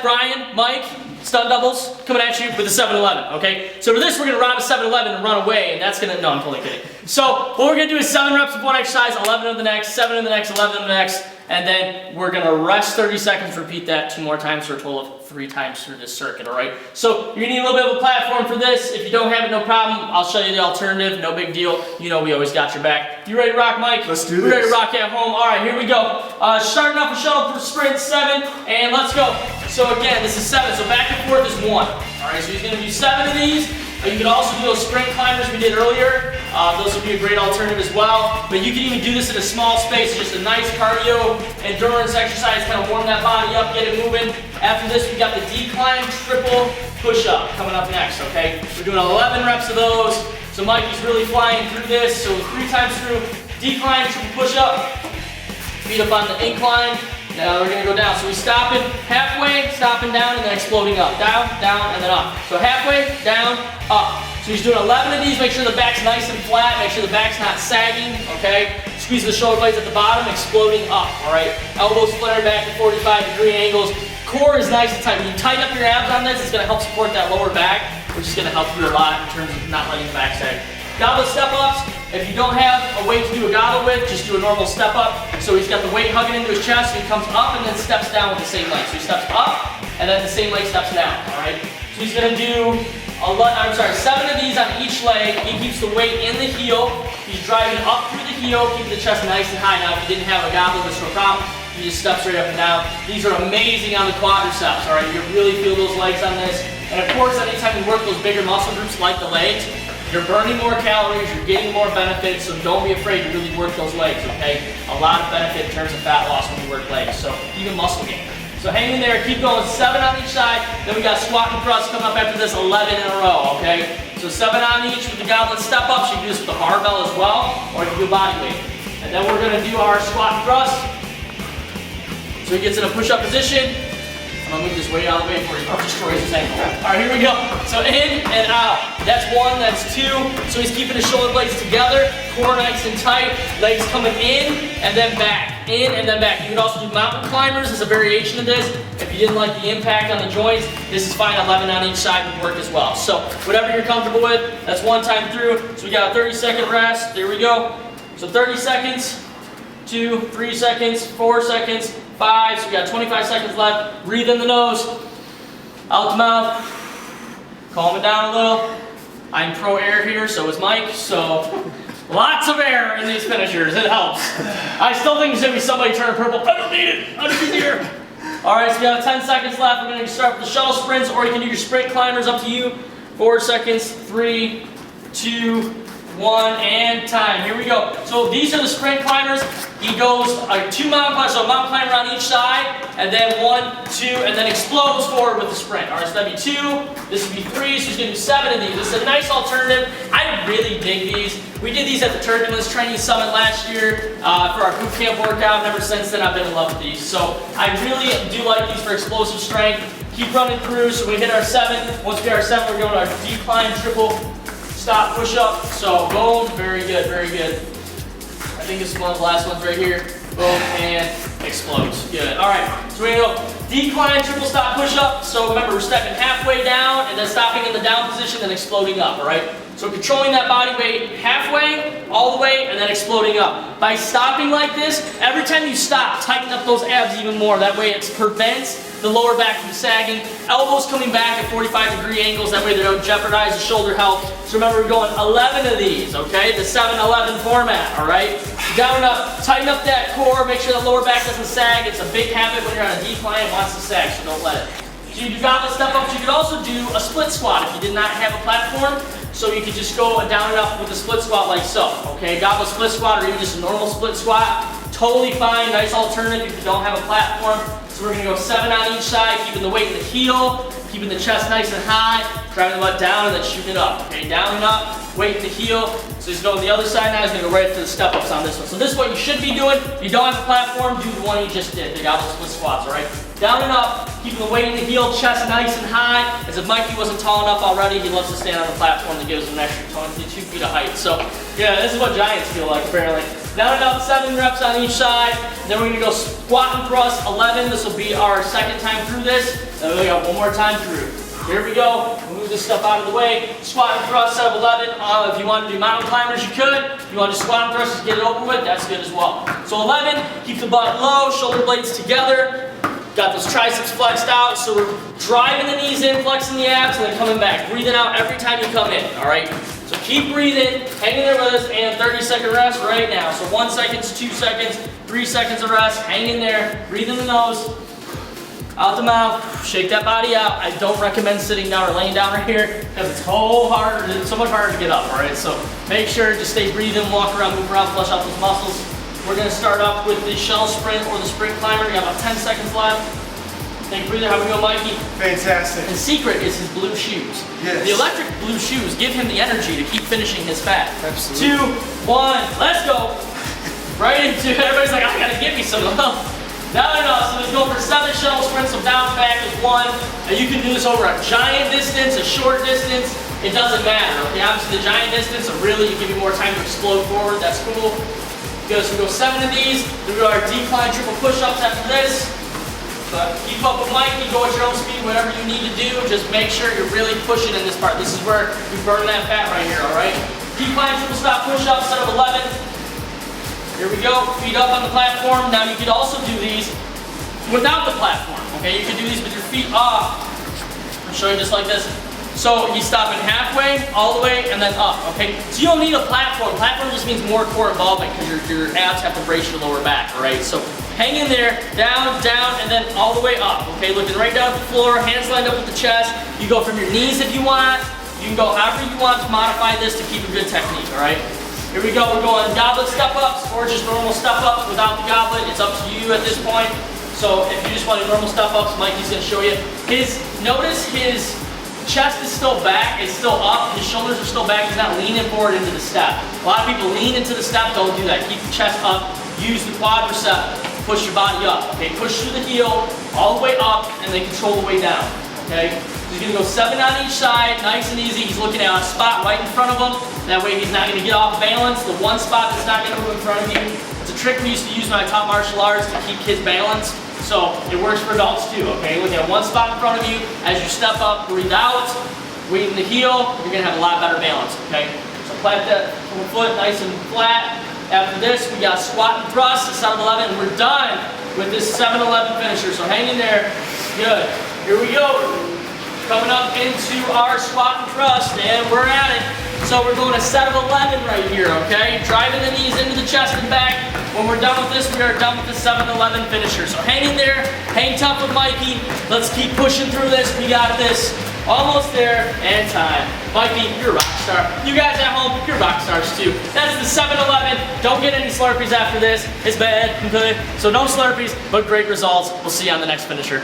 Brian, Mike, stun doubles, coming at you with a 7-11, okay? So for this, we're gonna rob a 7-11 and run away, and that's gonna, no, I'm totally kidding. So what we're gonna do is 7 reps of one exercise, 11 of the next, 7 of the next, 11 of the next, and then we're gonna rest 30 seconds, repeat that 2 more times for a total of 3 times through this circuit, all right? So you're gonna need a little bit of a platform for this. If you don't have it, no problem. I'll show you the alternative, no big deal. You know we always got your back. You ready to rock, Mike? Let's do this. We're ready to rock at home. All right, here we go. Starting off with shuttle sprint 7, and let's go. So again, this is 7, so back and forth is 1. All right, so he's gonna do 7 of these. You can also do those sprint climbers we did earlier. Those would be a great alternative as well. But you can even do this in a small space. It's just a nice cardio, endurance exercise, kind of warm that body up, get it moving. After this, we got the decline triple push-up coming up next, okay? We're doing 11 reps of those. So Mikey's really flying through this. So 3 times through, decline, triple push-up. Feet up on the incline. Now we're gonna go down. So we stop it halfway, stopping down, and then exploding up. Down, down, and then up. So halfway, down, up. So he's doing 11 of these. Make sure the back's nice and flat. Make sure the back's not sagging, okay? Squeeze the shoulder blades at the bottom, exploding up, all right? Elbows flutter back at 45-degree angles. Core is nice and tight. When you tighten up your abs on this, it's gonna help support that lower back, which is gonna help you a lot in terms of not letting the back sag. Goblet step-ups. If you don't have a weight to do a goblet with, just do a normal step-up. So he's got the weight hugging into his chest, so he comes up and then steps down with the same leg. So he steps up, and then the same leg steps down, all right? So he's gonna do 7 of these on each leg. He keeps the weight in the heel. He's driving up through the heel, keeping the chest nice and high. Now, if you didn't have a goblet, there's no problem. You just step straight up and down. These are amazing on the quadriceps, all right? You really feel those legs on this. And of course, anytime you work those bigger muscle groups like the legs, you're burning more calories, you're getting more benefits, so don't be afraid to really work those legs, okay? A lot of benefit in terms of fat loss when you work legs, so even muscle gain. So hang in there, keep going, 7 on each side, then we got squat and thrust coming up after this, 11 in a row, okay? So 7 on each with the goblet step-ups. You can do this with the barbell as well, or you can do body weight. And then we're gonna do our squat and thrust. So he gets in a push-up position. I'm gonna move this weight out of the way before he destroys his ankle. All right, here we go. So in and out. That's 1, that's 2. So he's keeping his shoulder blades together, core nice and tight, legs coming in and then back. In and then back. You can also do mountain climbers as a variation of this. If you didn't like the impact on the joints, this is fine. 11 on each side would work as well. So whatever you're comfortable with, that's 1 time through. So we got a 30-second rest. There we go. So 30 seconds, 2, 3 seconds, 4 seconds, 5, so we got 25 seconds left. Breathe in the nose, out the mouth, calm it down a little. I'm pro air here, so is Mike, so lots of air in these finishers, it helps. I still think there's gonna be somebody turning purple. I don't need it, I don't need the air. All right, so we got 10 seconds left. We're gonna start with the shuttle sprints, or you can do your sprint climbers, up to you. 4 seconds, 3, 2, 1, and time. Here we go. So these are the sprint climbers. He goes 2 mountain climbers, so a mountain climber on each side, and then 1, 2, and then explodes forward with the sprint. All right, so that'd be 2. This would be 3. So he's gonna do 7 of these. This is a nice alternative. I really dig these. We did these at the Turbulence Training Summit last year for our boot camp workout, and ever since then I've been in love with these. So I really do like these for explosive strength. Keep running through. So we hit our 7. Once we hit our 7, we're going to our decline triple stop push up. So boom, very good, very good. I think this is one of the last ones right here. Boom, and explodes. Good. All right, so we're gonna go decline triple stop push up. So remember, we're stepping halfway down and then stopping in the down position, then exploding up, all right? So controlling that body weight halfway, all the way, and then exploding up. By stopping like this, every time you stop, tighten up those abs even more. That way it prevents the lower back from sagging. Elbows coming back at 45-degree angles. That way they don't jeopardize the shoulder health. So remember, we're going 11 of these, okay? The 7-11 format, all right? Down and up, tighten up that core. Make sure the lower back doesn't sag. It's a big habit when you're on a decline. It wants to sag, so don't let it. So you do goblet step ups. You could also do a split squat if you did not have a platform. So you could just go down and up with a split squat like so, okay? Goblet split squat or even just a normal split squat. Totally fine, nice alternative if you don't have a platform. So we're gonna go 7 on each side, keeping the weight in the heel, keeping the chest nice and high, driving the butt down and then shooting it up. Okay, down and up, weight in the heel. So he's going to the other side now, he's gonna go right to the step ups on this one. So this is what you should be doing. If you don't have a platform, do the one you just did, the goblet split squats, all right? Down and up, keeping the weight in the heel, chest nice and high. As if Mikey wasn't tall enough already, he loves to stand on a platform that gives him an extra 22 feet of height. So yeah, this is what giants feel like apparently. Down and up, 7 reps on each side. Then we're gonna go squat and thrust, 11. This will be our second time through this. Then we got one more time through. Here we go. Move this stuff out of the way. Squat and thrust, set of 11. If you want to do mountain climbers, you could. If you want to squat and thrust, just get it over with, that's good as well. So 11, keep the butt low, shoulder blades together. Got those triceps flexed out, so we're driving the knees in, flexing the abs, and then coming back. Breathing out every time you come in, all right? So keep breathing, hanging there with us, and 30-second rest right now. So 1 second, 2 seconds, 3 seconds of rest, hang in there, breathe in the nose, out the mouth, shake that body out. I don't recommend sitting down or laying down right here, because it's so much harder to get up, all right? So make sure, just stay breathing, walk around, move around, flush out those muscles. We're gonna start off with the shell sprint or the sprint climber. We got about 10 seconds left. Take a breather, how we go, Mikey? Fantastic. The secret is his blue shoes. Yes. The electric blue shoes give him the energy to keep finishing his fat. Absolutely. 2, 1, let's go. Right into, everybody's like, I gotta get me some of them. Now I know, so let's go for 7 shuttle sprints, so down and back is 1. And you can do this over a giant distance, a short distance, it doesn't matter, okay? Obviously the giant distance, will really give you more time to explode forward, that's cool. Good, so we go 7 of these, then we go our decline triple push-ups after this. So keep up with Mikey, go at your own speed, whatever you need to do, just make sure you're really pushing in this part. This is where you burn that fat right here, all right? Decline triple stop push-ups, set of 11. Here we go, feet up on the platform. Now you could also do these without the platform, okay? You can do these with your feet off. I'll show you just like this. So you stop in halfway, all the way, and then up, okay? So you don't need a platform. Platform just means more core involvement because your abs have to brace your lower back, all right? So hang in there, down, down, and then all the way up, okay? Looking right down at the floor, hands lined up with the chest. You go from your knees if you want. You can go however you want to modify this to keep a good technique, all right? Here we go, we're going goblet step-ups or just normal step-ups without the goblet. It's up to you at this point. So if you just want to normal step-ups, Mikey's gonna show you. Notice his chest is still back, it's still up, his shoulders are still back, he's not leaning forward into the step. A lot of people lean into the step, don't do that. Keep the chest up, use the quadricep, push your body up, okay? Push through the heel, all the way up, and then control the way down, okay? He's gonna go 7 on each side, nice and easy. He's looking at a spot right in front of him. That way he's not gonna get off balance. The one spot that's not gonna move in front of you. It's a trick we used to use when I taught martial arts to keep his balance. So it works for adults too, okay? Look at one spot in front of you. As you step up, breathe out, weight in the heel, you're gonna have a lot better balance, okay? So plant that foot nice and flat. After this, we got squat and thrust, a set of 11, and we're done with this 7-11 finisher. So hang in there, good. Here we go. Coming up into our squat and thrust, and we're at it. So we're going a set of 11 right here, okay? Driving the knees into the chest and back. When we're done with this, we are done with the 7-11 finisher. So hang in there, hang tough with Mikey. Let's keep pushing through this. We got this. Almost there, and time. Mikey, you're a rock star. You guys at home, you're rock stars too. That's the 7-11. Don't get any Slurpees after this. It's bad, okay? So no Slurpees, but great results. We'll see you on the next finisher.